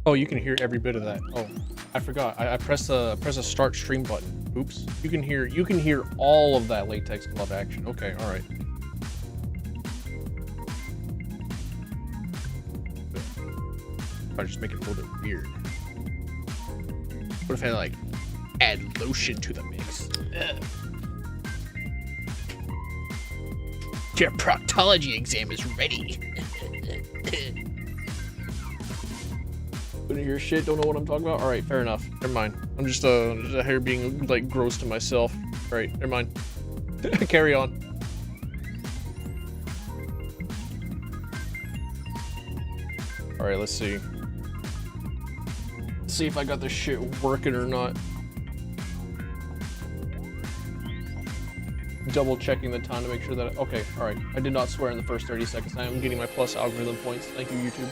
Oh, you can hear every bit of that. Oh, I forgot. I press a start stream button. Oops. You can hear all of that latex glove action. Okay, all right. I just make it a little bit weird. What if I like add lotion to the mix? Ugh. Your proctology exam is ready. Couldn't hear shit, don't know what I'm talking about. All right, fair enough. Never mind. I'm just here being like gross to myself. All right, never mind. Carry on. All right, let's see. Let's see if I got this shit working or not. Double checking the time to make sure that okay, all right. I did not swear in the first 30 seconds. I am getting my plus algorithm points. Thank you, YouTube.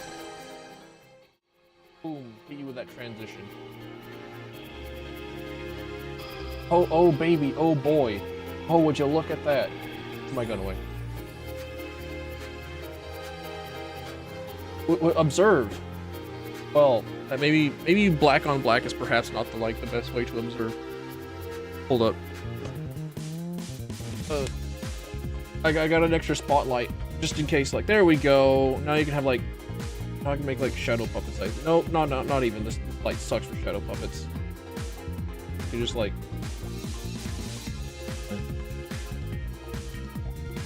Boom, hit you with that transition. Oh baby, oh boy. Oh, would you look at that? Put my gun away. Observe. Well, maybe black on black is perhaps not the best way to observe. Hold up. I got an extra spotlight just in case. Like, there we go. Now you can have like, now I can make like shadow puppets. Like, no, not even. This light sucks for shadow puppets. You just like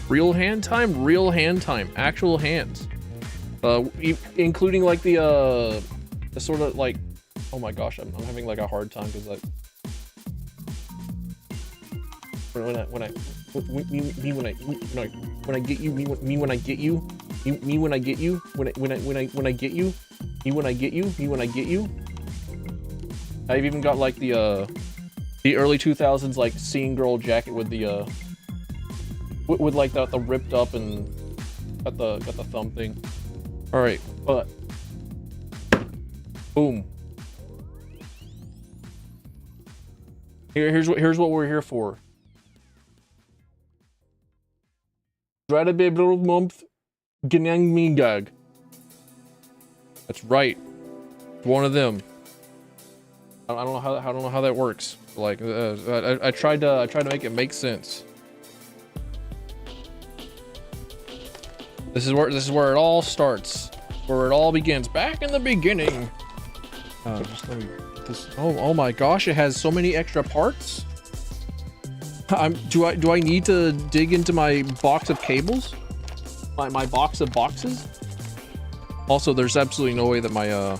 real hand time, actual hands. Including like the sort of like, oh my gosh, I'm having like a hard time because like when I get you, when I get you, I've even got like the early 2000s like scene girl jacket with the with like the ripped up and got the thumb thing. All right, but boom. Here's what we're here for. That's right. One of them. I don't know how that works. Like I tried to make it make sense. This is where it all starts. Where it all begins. Back in the beginning. Just let me get this. Oh my gosh! It has so many extra parts. Do I need to dig into my box of cables? My box of boxes? Also, there's absolutely no way that my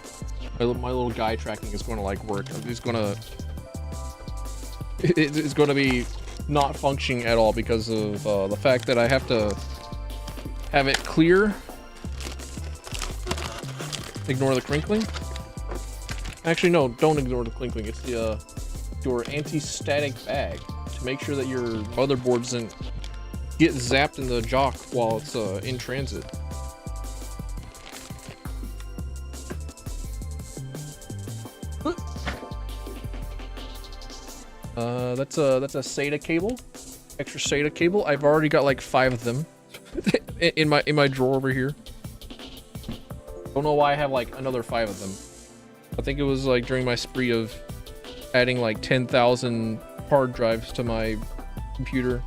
little guy tracking is going to like work. It's gonna be not functioning at all because of the fact that I have to have it clear. Ignore the crinkling. Actually, no, don't ignore the crinkling. It's the your anti-static bag. Make sure that your motherboard doesn't get zapped in the jock while it's in transit. That's a SATA cable, extra SATA cable. I've already got like 5 of them in my drawer over here. Don't know why I have like another 5 of them. I think it was like during my spree of adding like 10,000 hard drives to my computer,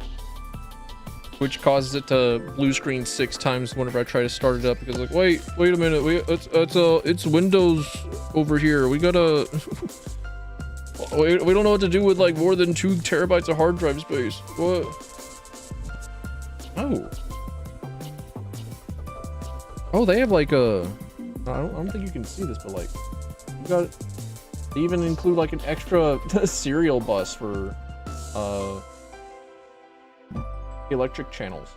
which causes it to blue screen 6 times whenever I try to start it up because like wait a minute, it's Windows over here, we gotta we don't know what to do with like more than 2 terabytes of hard drive space. What? Oh, they have like a I don't think you can see this, but like you got they even include like an extra serial bus for electric channels.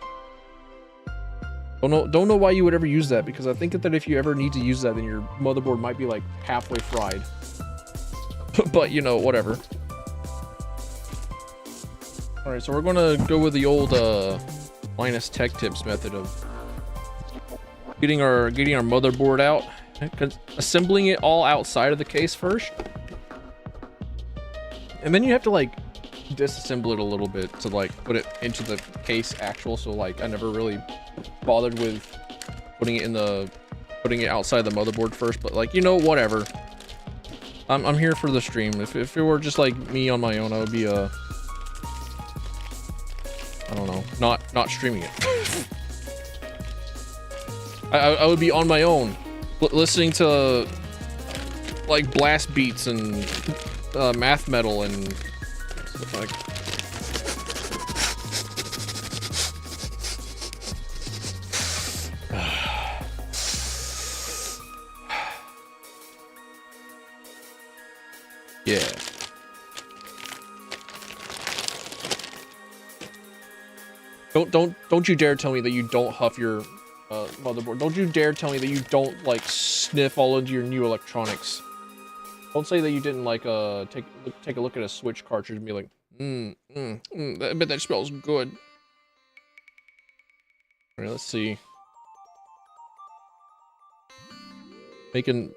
Don't know why you would ever use that, because I think that if you ever need to use that, then your motherboard might be like halfway fried. But you know, whatever. All right, so we're gonna go with the old minus tech tips method of getting our motherboard out. Assembling it all outside of the case first, and then you have to like disassemble it a little bit to like put it into the case actual. So like I never really bothered with putting it in the putting it outside the motherboard first, but like, you know, whatever. I'm here for the stream. If it were just like me on my own, I would be I don't know, not streaming it. I would be on my own, listening to like blast beats and math metal and like. Yeah. Don't you dare tell me that you don't huff your motherboard. Don't you dare tell me that you don't like sniff all into your new electronics. Don't say that you didn't like take a look at a Switch cartridge and be like, I bet that smells good. All right, let's see. Making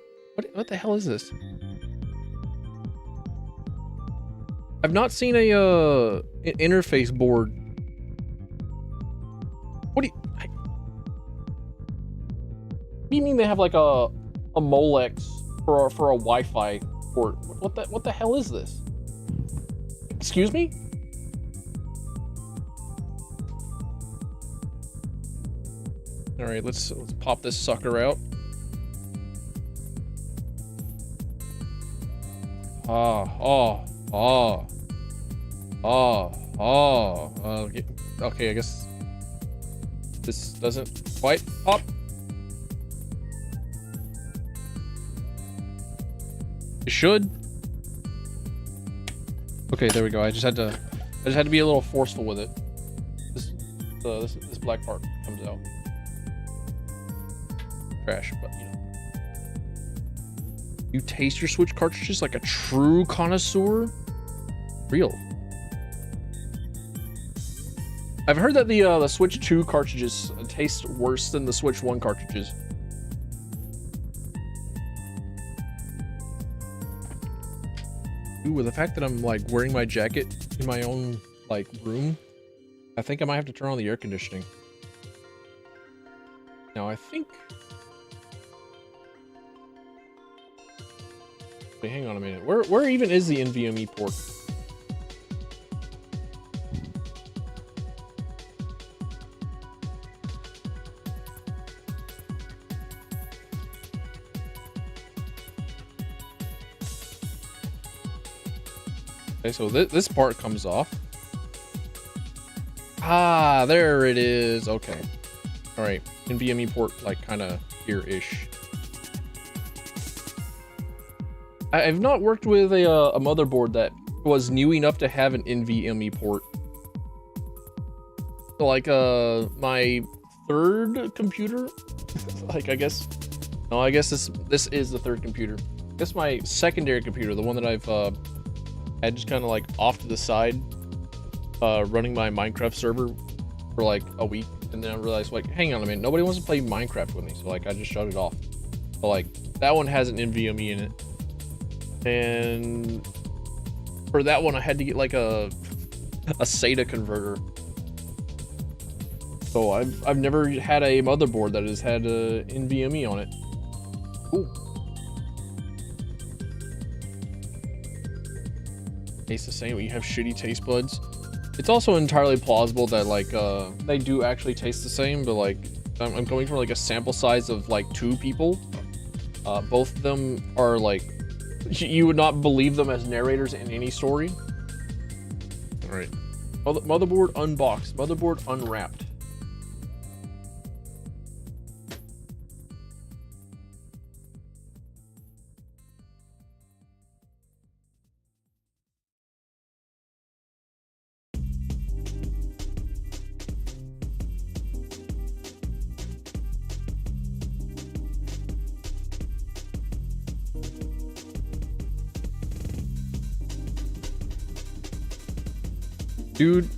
what the hell is this? I've not seen a an interface board. What do you mean they have like a Molex for a Wi-Fi port? What the hell is this? Excuse me? All right, let's pop this sucker out. Okay, I guess this doesn't quite pop. It should. Okay, there we go. I just had to be a little forceful with it. This black part comes out. Trash, but you know. You taste your Switch cartridges like a true connoisseur? Real. I've heard that the Switch 2 cartridges taste worse than the Switch 1 cartridges. Ooh, with the fact that I'm like wearing my jacket in my own like room, I think I might have to turn on the air conditioning. Now I think. Wait, hang on a minute. Where even is the NVMe port? Okay, so this part comes off. Ah, there it is. Okay. All right. NVMe port, like, kind of here-ish. I've not worked with a motherboard that was new enough to have an NVMe port. So, like, my third computer? Like, I guess... No, I guess this is the third computer. I guess my secondary computer, the one that I've... had just kind of like off to the side, running my Minecraft server for like a week, and then I realized, like, hang on a minute, nobody wants to play Minecraft with me, so like I just shut it off. But like that one has an NVMe in it, and for that one I had to get like a SATA converter. So I've never had a motherboard that has had a NVMe on it. Ooh. Taste the same, but you have shitty taste buds. It's also entirely plausible that like they do actually taste the same, but like I'm coming from like a sample size of like 2 people. Both of them are like, you would not believe them as narrators in any story. All right, motherboard unboxed, motherboard unwrapped. Dude,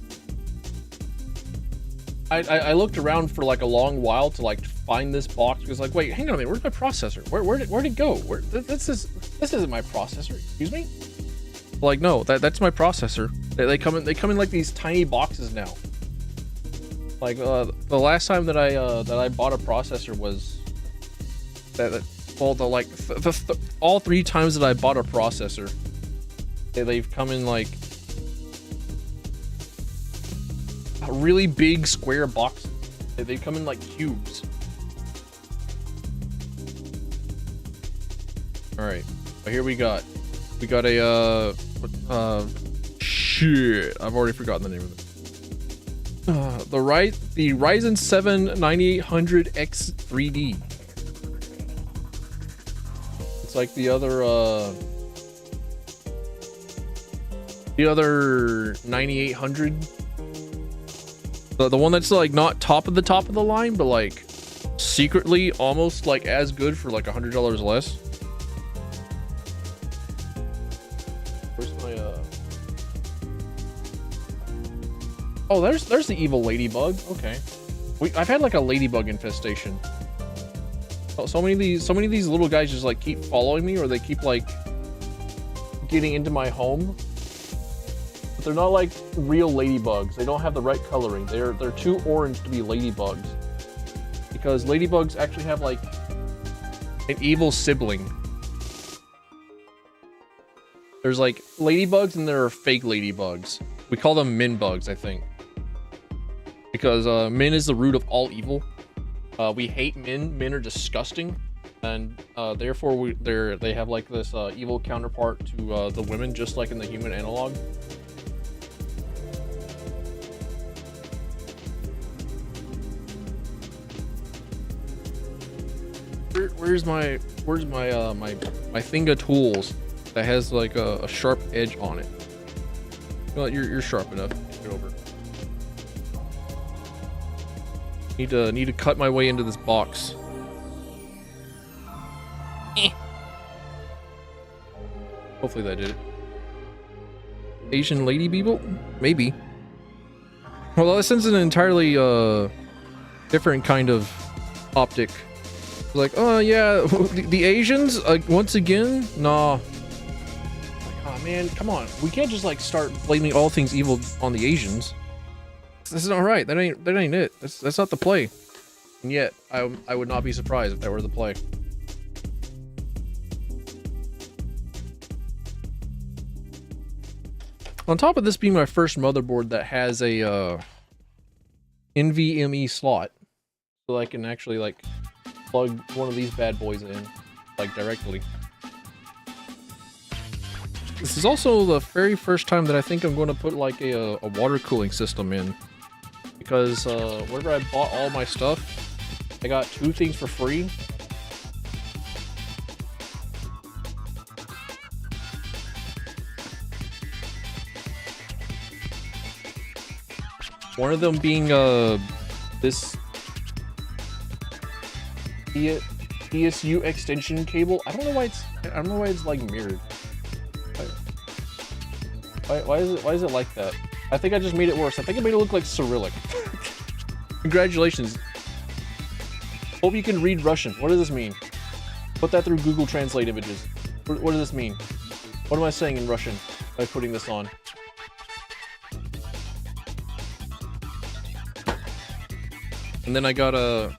I looked around for like a long while to like find this box, because like, wait, hang on a minute, where's my processor? Where'd it go? This isn't my processor. Excuse me? Like, no, that's my processor. They come in like these tiny boxes now. Like the last time that I bought a processor was Well, all 3 times that I bought a processor, they've come in like a really big square box. They come in like cubes. All right, but here we got a shit. I've already forgotten the name of it. The Ryzen 7 9800X 3D. It's like the other 9800. The one that's like not top of the line, but like secretly almost like as good for like $100 less. Where's my Oh, there's the evil ladybug. Okay, I've had like a ladybug infestation. Oh, so many of these little guys just like keep following me, or they keep like getting into my home. But they're not like real ladybugs. They don't have the right coloring. They're too orange to be ladybugs. Because ladybugs actually have like an evil sibling. There's like ladybugs and there are fake ladybugs. We call them min bugs, I think. Because min is the root of all evil. We hate men. Men are disgusting, and therefore they have like this evil counterpart to the women, just like in the human analog. Where's my thing of tools that has like a sharp edge on it? Well, you're sharp enough. Get over. Need to cut my way into this box. Hopefully that did it. Asian lady people? Maybe. Well, this is an entirely different kind of optic. Like, oh yeah, the Asians once again? Nah. Like, oh man, come on. We can't just like start blaming all things evil on the Asians. This is not right. That ain't it. That's not the play. And yet, I would not be surprised if that were the play. On top of this being my first motherboard that has a NVMe slot, so I can actually like plug one of these bad boys in like directly. This is also the very first time that I think I'm going to put like a water cooling system in. Because whenever I bought all my stuff, I got 2 things for free. One of them being this ESU extension cable. I don't know why it's like mirrored. Why is it like that? I think I just made it worse. I think I made it look like Cyrillic. Congratulations. Hope you can read Russian. What does this mean? Put that through Google Translate images. What does this mean? What am I saying in Russian by putting this on? And then I got a...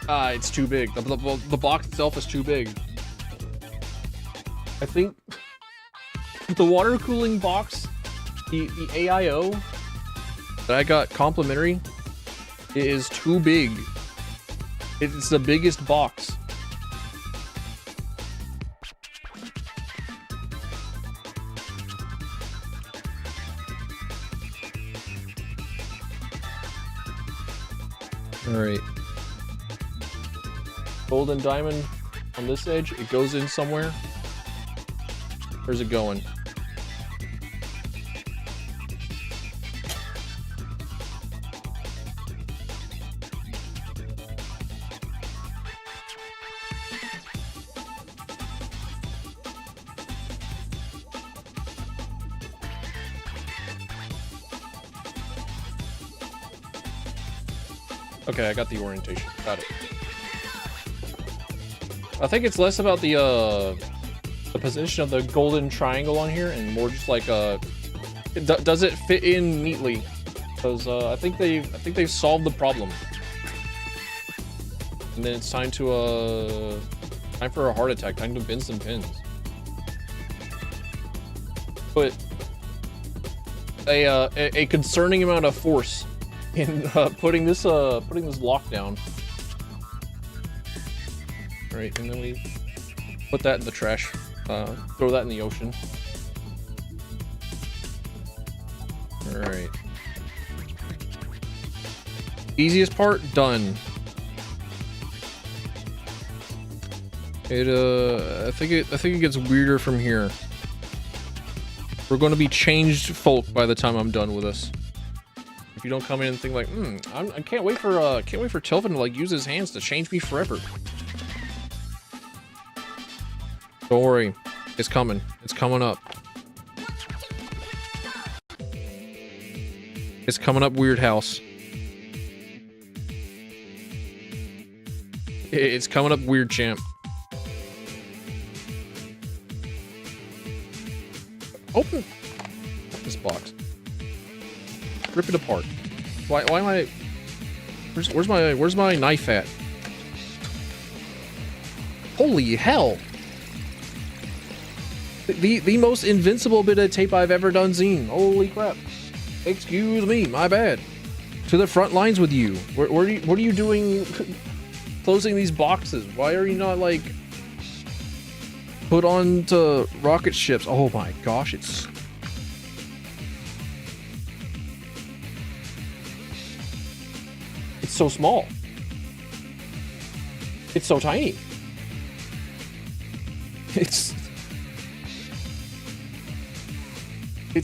it's too big. The box itself is too big. I think the water cooling box, the AIO that I got complimentary, is too big. It's the biggest box. Alright. Golden diamond on this edge. It goes in somewhere. Where's it going? Okay, I got the orientation. Got it. I think it's less about the position of the golden triangle on here, and more just like does it fit in neatly? Because I think they've solved the problem. And then it's time to, time for a heart attack. Time to bend some pins. Put a concerning amount of force in putting this lock down. All right, and then we put that in the trash. Throw that in the ocean. All right. Easiest part done. I think it gets weirder from here. We're going to be changed folk by the time I'm done with this. If you don't come in and think like, I can't wait for Tilvin to like use his hands to change me forever. Don't worry, it's coming. It's coming up. It's coming up, Weird House. It's coming up, Weird Champ. Open this box. Rip it apart. Why am I? Where's my knife at? Holy hell! The most invincible bit of tape I've ever done, Zine. Holy crap! Excuse me, my bad. To the front lines with you. What are you doing? Closing these boxes. Why are you not like put on to rocket ships? Oh my gosh, it's so small. It's so tiny. It's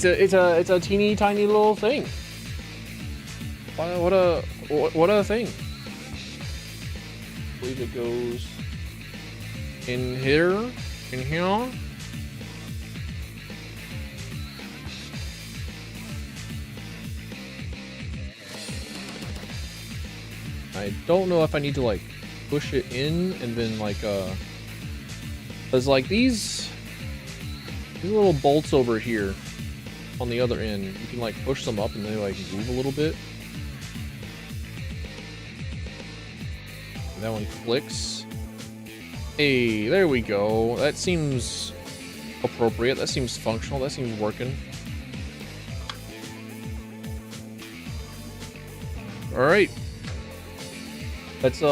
a teeny tiny little thing. What a thing. I believe it goes in here. In here. I don't know if I need to like push it in and then like there's like these little bolts over here on the other end. You can like push them up and they like move a little bit. And that one clicks. Hey, there we go. That seems appropriate. That seems functional. That seems working. All right. That's 2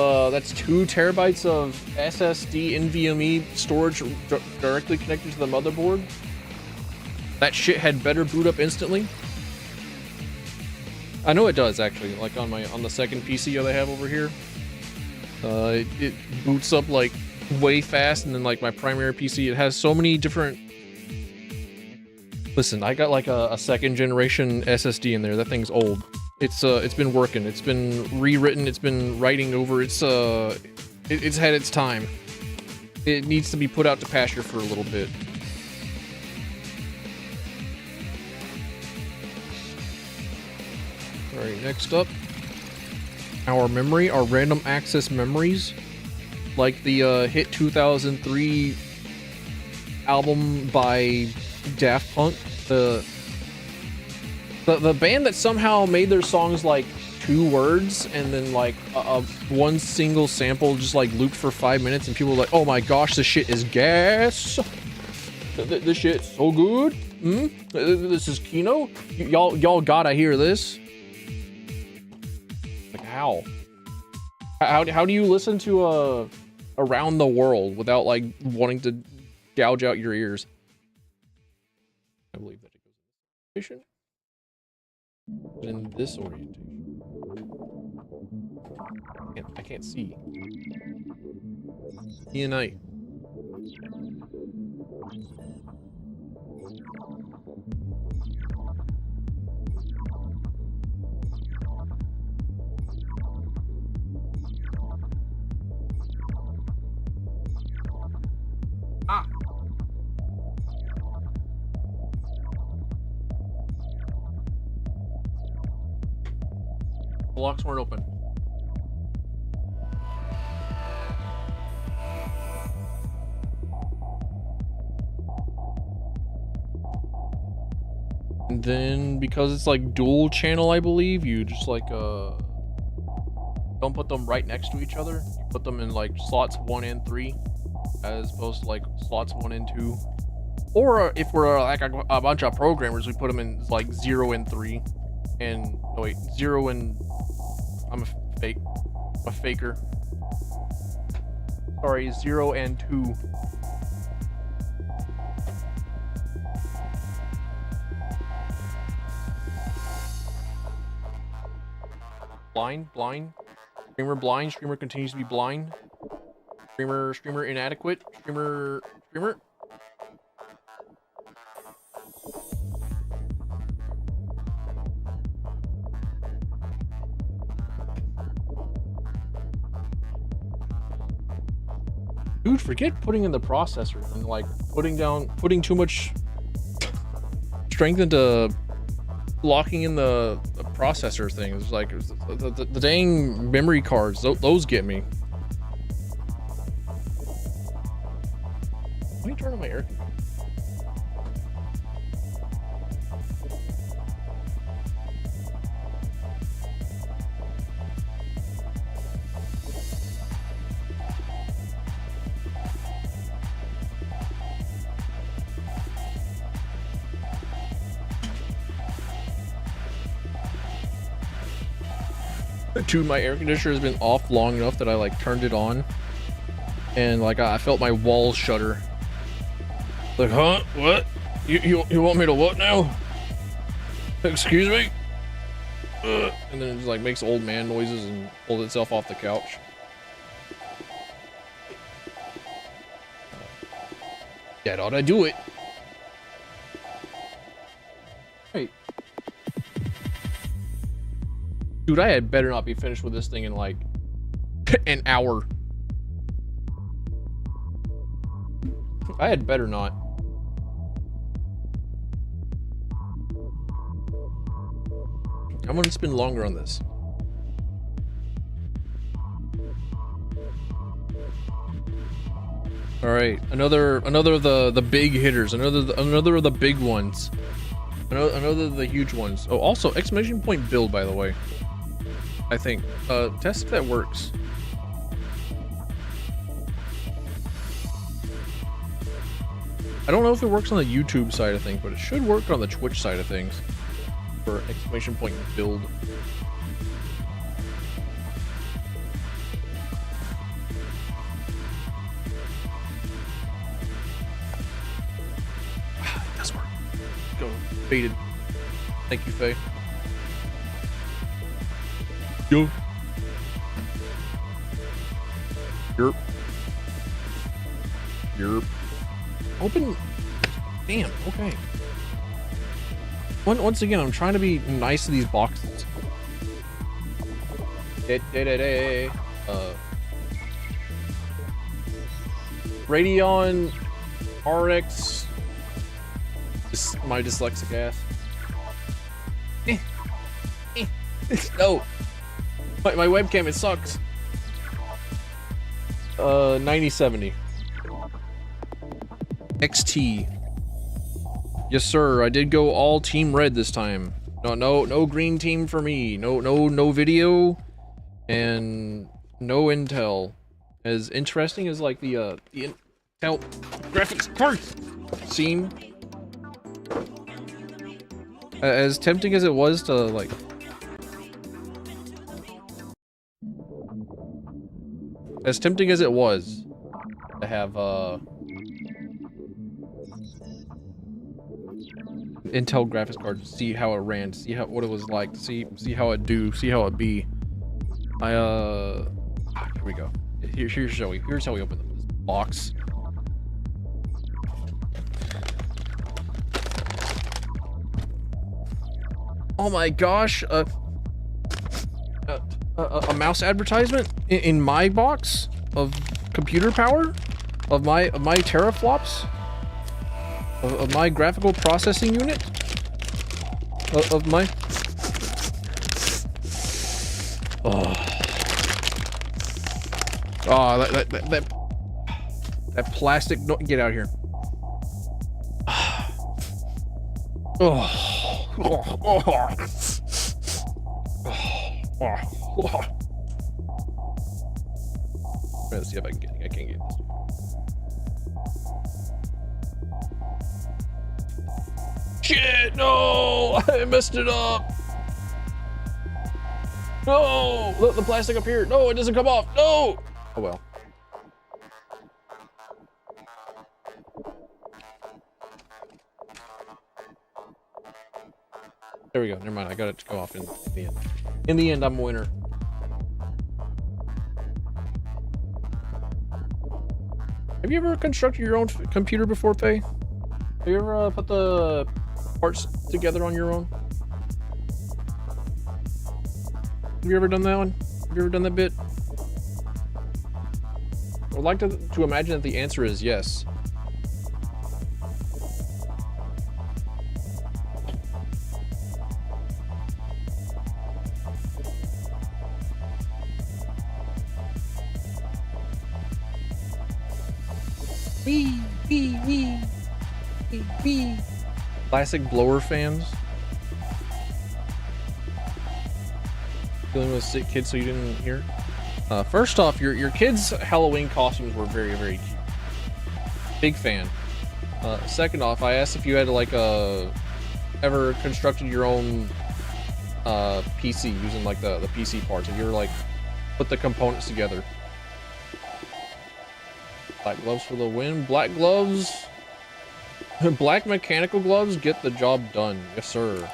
terabytes of SSD NVMe storage directly connected to the motherboard. That shit had better boot up instantly. I know it does actually. Like on the second PC that I have over here, it boots up like way fast, and then like my primary PC, it has so many different. Listen, I got like a second generation SSD in there. That thing's old. It's been working. It's been rewritten. It's been writing over. It's had its time. It needs to be put out to pasture for a little bit. All right, next up, our memory, our random access memories, like the hit 2003 album by Daft Punk, the band that somehow made their songs like 2 words and then like one single sample just like looped for 5 minutes, and people were like, oh my gosh, this shit is gas. This shit's so good. This is Kino. Y'all gotta hear this. Like how do you listen to Around the World without like wanting to gouge out your ears? I believe that it goes in this orientation. I can't see. Day and night. Ah. The locks weren't open. And then because it's like dual channel, I believe you just like don't put them right next to each other. You put them in like slots 1 and 3, as opposed to like slots 1 and 2. Or if we're like a bunch of programmers, we put them in like 0 and 3, and no wait, 0 and I'm a faker. Sorry, 0 and 2. Blind. Streamer blind. Streamer continues to be blind. Streamer inadequate. Streamer. Dude, forget putting in the processor and like putting too much strength into locking in the processor things. Like the dang memory cards, those get me. Let me turn on my air conditioner. Dude, my air conditioner has been off long enough that I like turned it on, and like I felt my walls shudder. Like, huh? What? You want me to what now? Excuse me? And then it just like makes old man noises and pulls itself off the couch. That ought to do it. Hey. Dude, I had better not be finished with this thing in like an hour. I had better not. I'm gonna spend longer on this. All right, another of the big hitters, another of the big ones, another of the huge ones. Oh, also exclamation point build, by the way. I think test if that works. I don't know if it works on the YouTube side of things, but it should work on the Twitch side of things for exclamation point build. It does work. Go baited. Thank you, Faye. Yo. Yerp. Open. Damn. Okay. Once again, I'm trying to be nice to these boxes. Radeon RX. My dyslexic ass. No. My webcam, it sucks. 9070. XT. Yes, sir. I did go all team red this time. No green team for me. No video, and no intel. As interesting as like the Intel graphics cards seem. As tempting as it was to like. As tempting as it was to have Intel graphics card, see how it ran, see what it was like, see how it do, see how it be. Here we go. Here's how we open this box. Oh my gosh, a mouse advertisement in my box of computer power, of my teraflops, of my graphical processing unit, of my that plastic. No, get out of here. Let's see if I can get it. I can't get this. Shit, no! I messed it up. No! Look, the plastic up here. No, it doesn't come off. No! Oh well. There we go. Never mind. I got it to go off in the end. In the end, I'm a winner. Have you ever constructed your own computer before, Faye? Have you ever put the parts together on your own? Have you ever done that one? Have you ever done that bit? I would like to imagine that the answer is yes. Wee. Classic blower fans. Dealing with sick kids so you didn't hear. First off, your kids' Halloween costumes were very, very cute. Big fan. Second off, I asked if you had like ever constructed your own PC using like the PC parts. Have you ever like put the components together? Black gloves for the win. Black gloves. Black mechanical gloves get the job done. Yes, sir.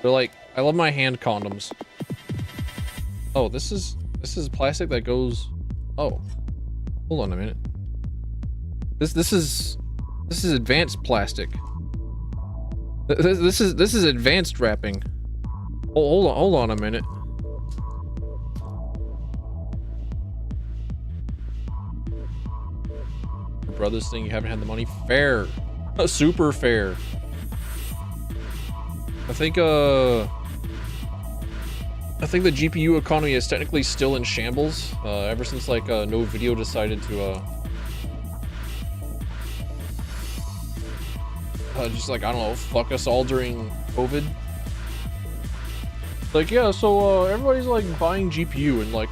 They're like, I love my hand condoms. Oh, this is plastic that goes. Oh, hold on a minute. This is advanced plastic. This is advanced wrapping. Oh, hold on a minute. Your brother's thing, you haven't had the money. Fair. Super fair. I think the GPU economy is technically still in shambles, ever since like no video decided to just like, I don't know, fuck us all during COVID. Like, yeah, so everybody's like buying GPU and like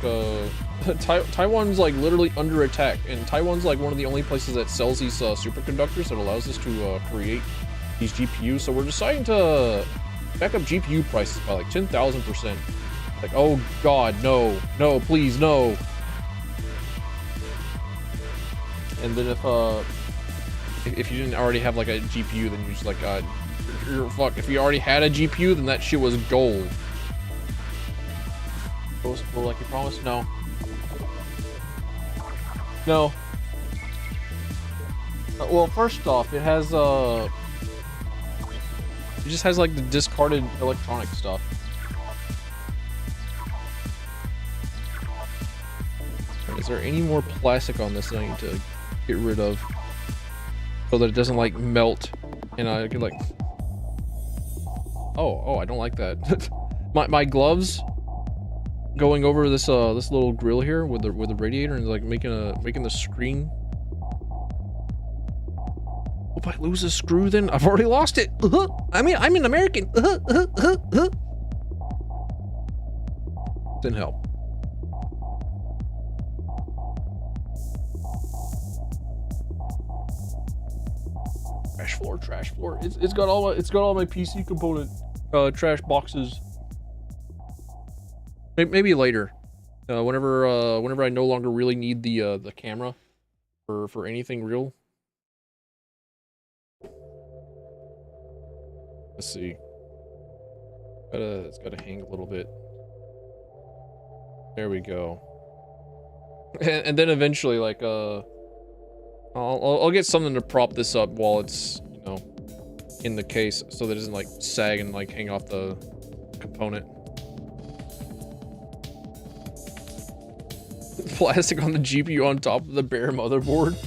Taiwan's like literally under attack, and Taiwan's like one of the only places that sells these superconductors that allows us to create these GPUs. So we're deciding to back up GPU prices by like 10,000%. Like, oh god, no, please, no. And then if you didn't already have like a GPU, then you're just like, you're fucked. If you already had a GPU, then that shit was gold. Goes like you promised? No. No. Well, first off, it has it just has like the discarded electronic stuff. Is there any more plastic on this that I need to get rid of so that it doesn't like melt and I can like, oh, I don't like that. my gloves going over this this little grill here with the radiator and like making the screen. Hope I lose a screw then. I've already lost it. I mean, I'm an American. Didn't help. Trash floor. It's got all my PC component trash boxes. Maybe later, whenever I no longer really need the camera for anything real. Let's see. It's gotta hang a little bit. There we go. And then eventually, like I'll get something to prop this up while it's, you know, in the case, so that it doesn't like sag and like hang off the component. Plastic on the GPU on top of the bare motherboard.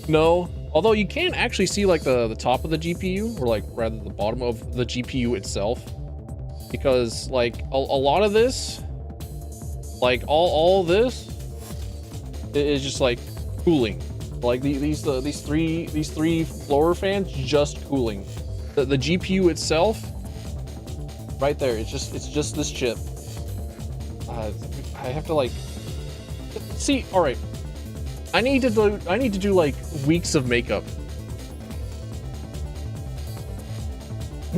No, although you can actually see like the top of the GPU, or like rather the bottom of the GPU itself, because like a lot of this, like all this is just like cooling. Like these three blower fans just cooling. The GPU itself, right there, it's just this chip. I have to like See, all right. I need to do like weeks of makeup.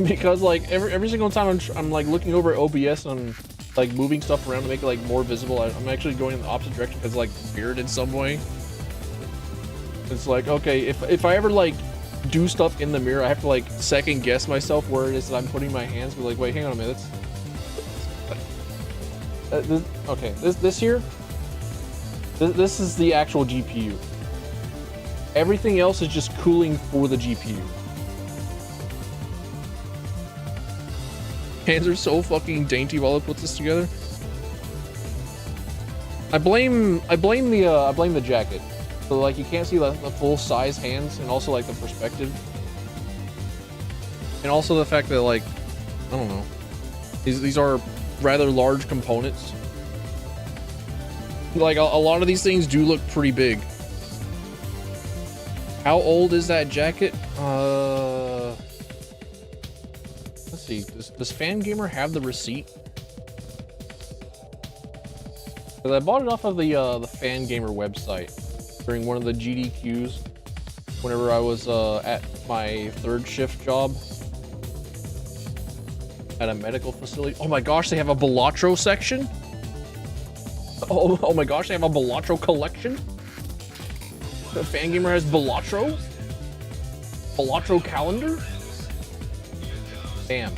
Because like every single time I'm like looking over at OBS and I'm like moving stuff around to make it like more visible, I'm actually going in the opposite direction because like weird in some way. It's like, okay, if I ever like do stuff in the mirror, I have to like second guess myself where it is that I'm putting my hands. But like, wait, hang on a minute. Okay, this here. This is the actual GPU. Everything else is just cooling for the GPU. Hands are so fucking dainty while I put this together. I blame the jacket. So like you can't see the full size hands, and also like the perspective, and also the fact that like I don't know, these are rather large components. Like a lot of these things do look pretty big. How old is that jacket? Let's see. Does Fangamer have the receipt? Because I bought it off of the Fangamer website during one of the GDQs whenever I was at my third shift job at a medical facility. Oh my gosh, they have a Balatro section? Oh my gosh, they have a Balatro collection? The Fangamer has Balatro? Balatro calendar? Damn.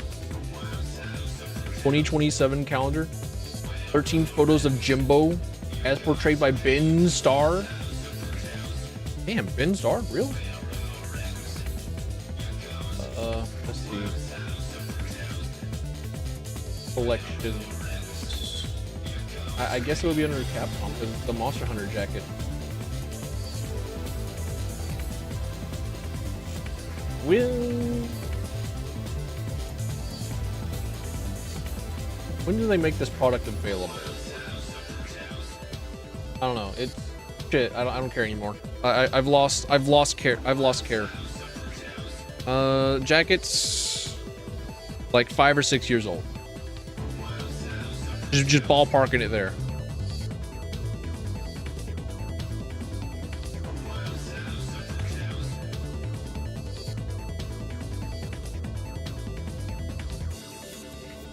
2027 calendar. 13 photos of Jimbo as portrayed by Ben Starr. Damn, Ben Starr? Really? Let's see. Collection. I guess it would be under Capcom because it's the Monster Hunter jacket. When do they make this product available? I don't know. It's shit. I don't care anymore. I've lost care. Jacket's like 5 or 6 years old. Just ballparking it there.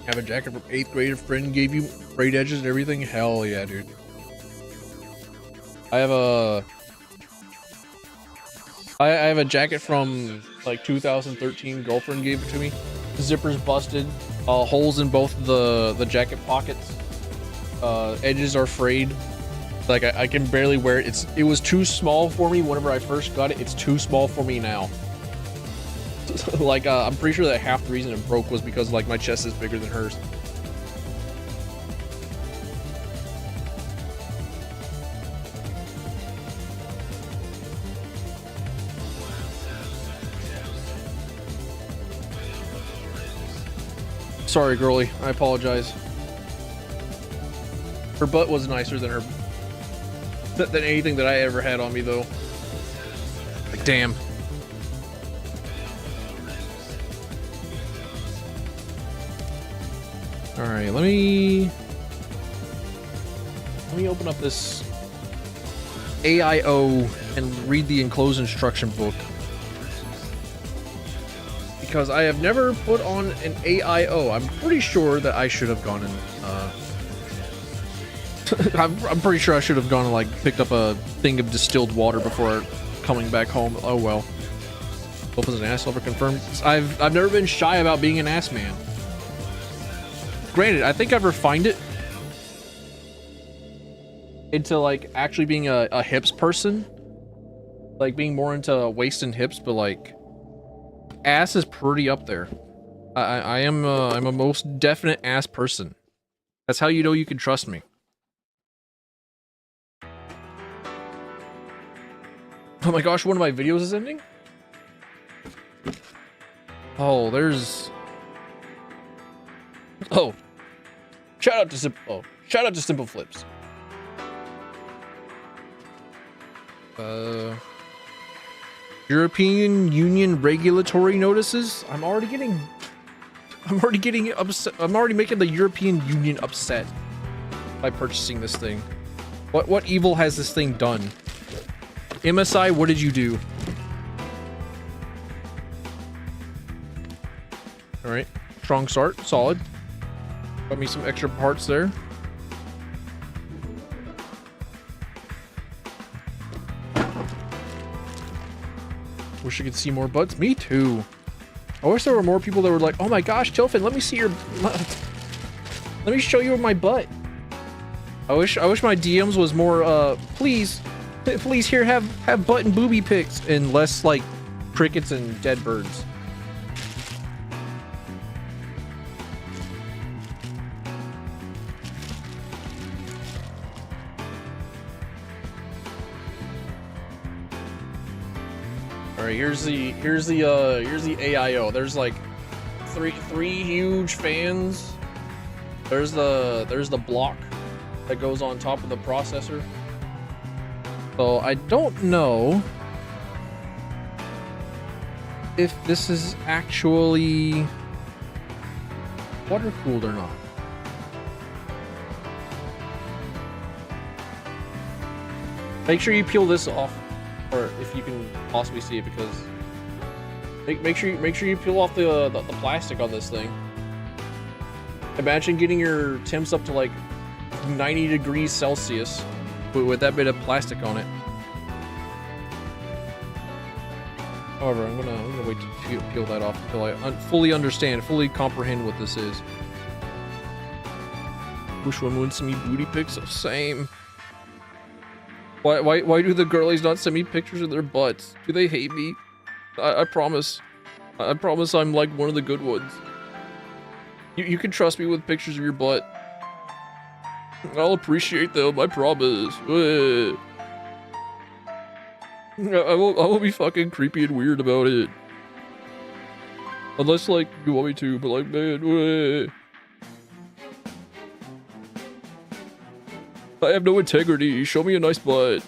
Have a jacket from 8th grade a friend gave you, frayed edges and everything? Hell yeah, dude. I have a jacket from like 2013. Girlfriend gave it to me. Zippers busted, holes in both the jacket pockets. Edges are frayed. Like I can barely wear it. It was too small for me whenever I first got it. It's too small for me now. Like I'm pretty sure that half the reason it broke was because like my chest is bigger than hers. Sorry, girlie. I apologize. Her butt was nicer than than anything that I ever had on me, though. Like, damn. All right, let me open up this AIO and read the enclosed instruction book. Because I have never put on an AIO. I'm pretty sure that I should have gone and I'm pretty sure I should have gone and like picked up a thing of distilled water before coming back home. Oh well. Wolf is an ass lover confirmed. I've never been shy about being an ass man. Granted, I think I've refined it into like actually being a hips person, like being more into waist and hips, but like ass is pretty up there. I'm a most definite ass person. That's how you know you can trust me. Oh my gosh, one of my videos is ending? Oh, there's... Oh. Shout out to Simple Flips. European Union regulatory notices? I'm already getting upset. I'm already making the European Union upset by purchasing this thing. What evil has this thing done? MSI, what did you do? All right, strong start, solid. Got me some extra parts there. Wish I could see more butts. Me too. I wish there were more people that were like, "Oh my gosh, Tilfin, let me see your, let me show you my butt." I wish my DMs was more, please here have butt and booby pics, and less like crickets and dead birds. All right, here's the AIO. There's like three huge fans. There's the block that goes on top of the processor. So I don't know if this is actually water cooled or not. Make sure you peel this off, or if you can possibly see it, because make sure you peel off the plastic on this thing. Imagine getting your temps up to like 90 degrees Celsius with that bit of plastic on it. However, I'm gonna wait to peel that off until I fully understand, fully comprehend what this is. Wish one wouldn't send me booty pics. Same. Why do the girlies not send me pictures of their butts? Do they hate me? I promise. I promise I'm like one of the good ones. You can trust me with pictures of your butt. I'll appreciate them, I promise. I won't be fucking creepy and weird about it. Unless, like, you want me to, but like, man, I have no integrity. Show me a nice butt.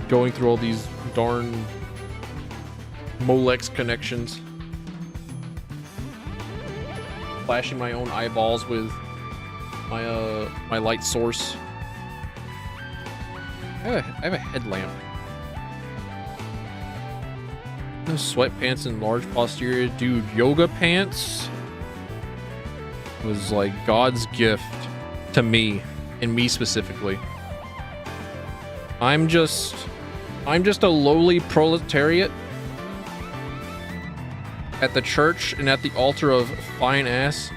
Going through all these darn Molex connections. Flashing my own eyeballs with my my light source. I have a headlamp. No sweatpants and large posterior. Dude, yoga pants was like God's gift to me, and me specifically. I'm just a lowly proletariat at the church and at the altar of fine ass.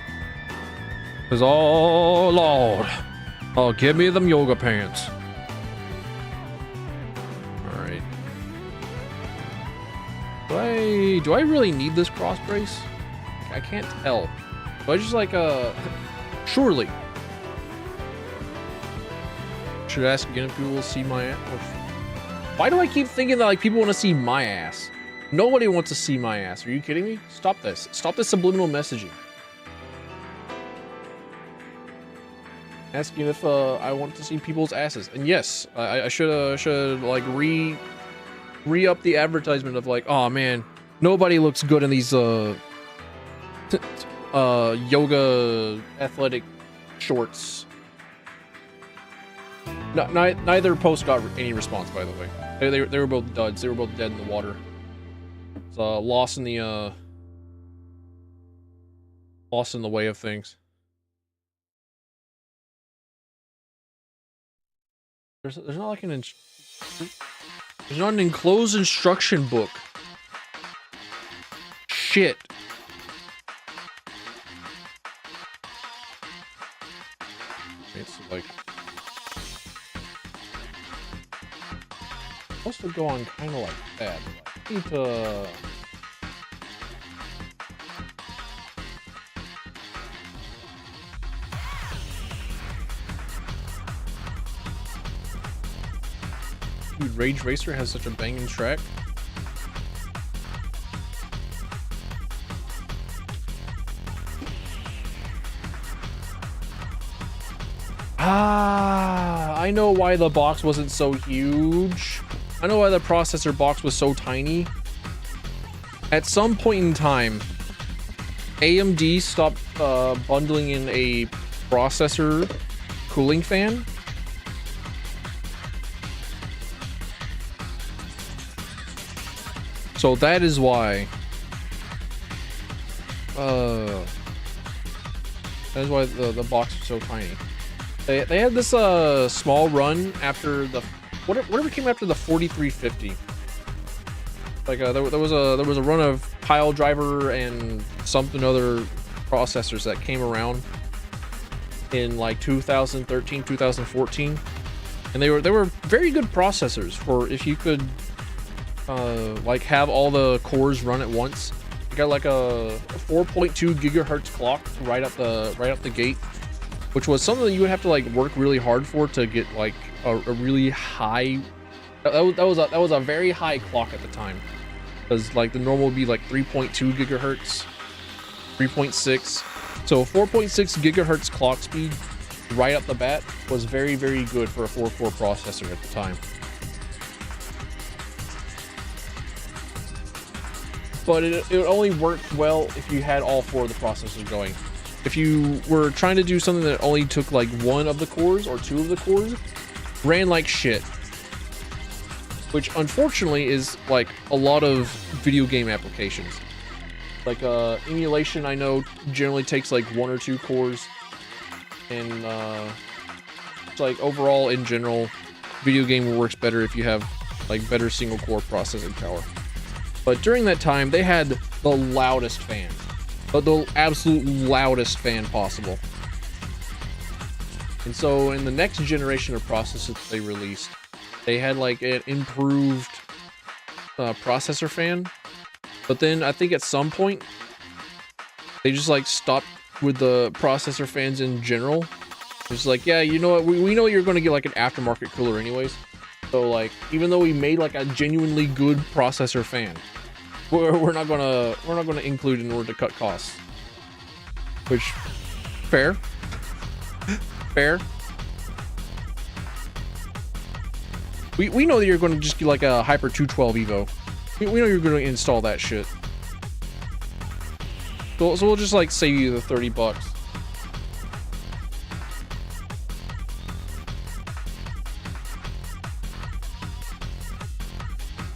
Cause oh Lord, oh give me them yoga pants. All right. Do I really need this cross brace? I can't tell. Do I just like surely. Should ask again if people will see my ass. Why do I keep thinking that like people want to see my ass? Nobody wants to see my ass. Are you kidding me? Stop this. Stop this subliminal messaging. Asking if I want to see people's asses. And yes, I should like re-up the advertisement of like, oh man, nobody looks good in these yoga athletic shorts. No, neither post got any response, by the way. They were both duds. They were both dead in the water. It's lost in the way of things. There's not like there's not an enclosed instruction book. Shit. It's like supposed to go on kind of like that. I need to. Dude, Rage Racer has such a banging track. Ah, I know why the box wasn't so huge. I know why the processor box was so tiny. At some point in time, AMD stopped bundling in a processor cooling fan. So that is why. That is why the box is so tiny. They had this small run after the whatever came after the 4350. Like there was a run of pile driver and something other processors that came around in like 2013, 2014, and they were very good processors for if you could like have all the cores run at once. You got like a 4.2 gigahertz clock right up the gate, which was something that you would have to like work really hard for to get like a really high. That was a very high clock at the time, because like the normal would be like 3.2 gigahertz, 3.6. So 4.6 gigahertz clock speed right up the bat was very, very good for a 4-core processor at the time. But it only worked well if you had all 4 of the processors going. If you were trying to do something that only took like 1 of the cores or 2 of the cores, ran like shit. Which unfortunately is like a lot of video game applications. Like emulation, I know generally takes like 1 or 2 cores, and it's like overall in general, video game works better if you have like better single core processing power. But during that time, they had the loudest fan, but the absolute loudest fan possible. And so in the next generation of processors they released, they had like an improved processor fan. But then I think at some point they just like stopped with the processor fans in general. It's like, yeah, you know what? We know you're going to get like an aftermarket cooler anyways. So like, even though we made like a genuinely good processor fan, we're not gonna include in order to cut costs. Which, fair. We know that you're going to just get like a Hyper 212 Evo. We know you're going to install that shit. So we'll just like save you the $30.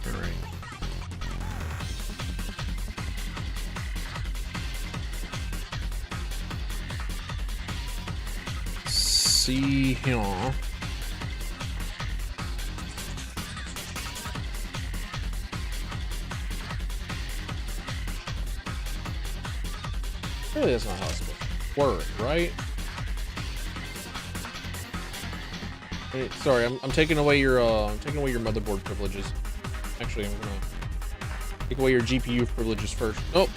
All right. See here. Really, that's not how it's supposed to work, right? Hey, sorry, I'm taking away your motherboard privileges. Actually, I'm gonna take away your GPU privileges first. Oh,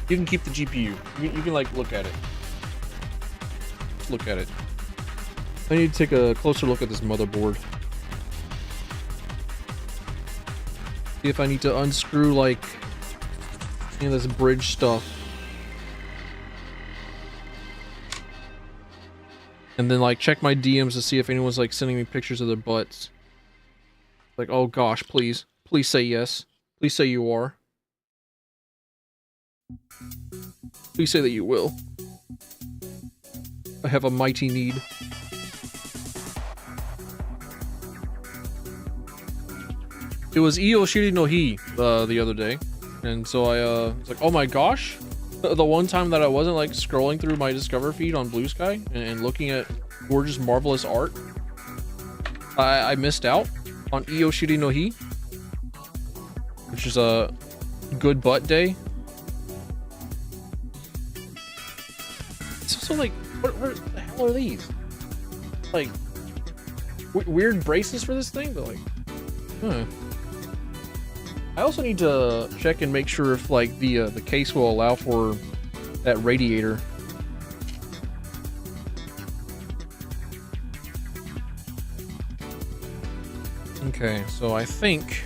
you can keep the GPU. You can like look at it. Just look at it. I need to take a closer look at this motherboard. See if I need to unscrew like any of this bridge stuff. And then like check my DMs to see if anyone's like sending me pictures of their butts. Like, oh gosh, please. Please say yes. Please say you are. Please say that you will. I have a mighty need. It was Io Shiri no Hi the other day. And so I was like, oh my gosh. The one time that I wasn't like scrolling through my Discover feed on Blue Sky and looking at gorgeous, marvelous art, I missed out on Io Shiri no Hi, which is a good butt day. So like, what the hell are these? Like, weird braces for this thing? But like, huh. I also need to check and make sure if like the case will allow for that radiator. Okay, so I think